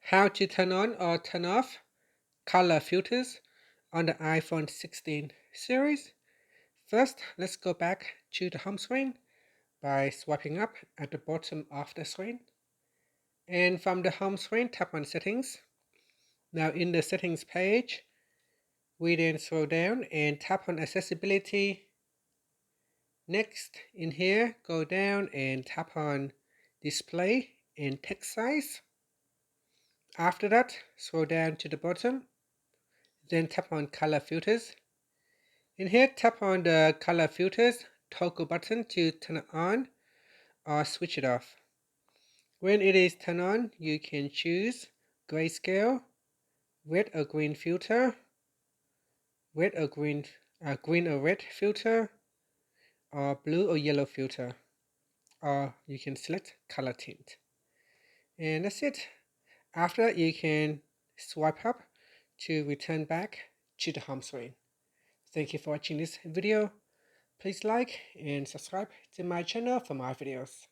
How to turn on or turn off color filters on the iPhone 16 series. First, let's go back to the home screen by swiping up at the bottom of the screen. And from the home screen, tap on Settings. Now in the Settings page, we then scroll down and tap on Accessibility. Next, in here, go down and tap on Display and Text Size. After that, scroll down to the bottom, then tap on Color Filters. In here, tap on the Color Filters toggle button to turn it on or switch it off. When it is turned on, you can choose grayscale, red or green filter, red or green or red filter, or blue or yellow filter, or you can select color tint. And that's it. After that, you can swipe up to return back to the home screen. Thank you for watching this video. Please like and subscribe to my channel for more videos.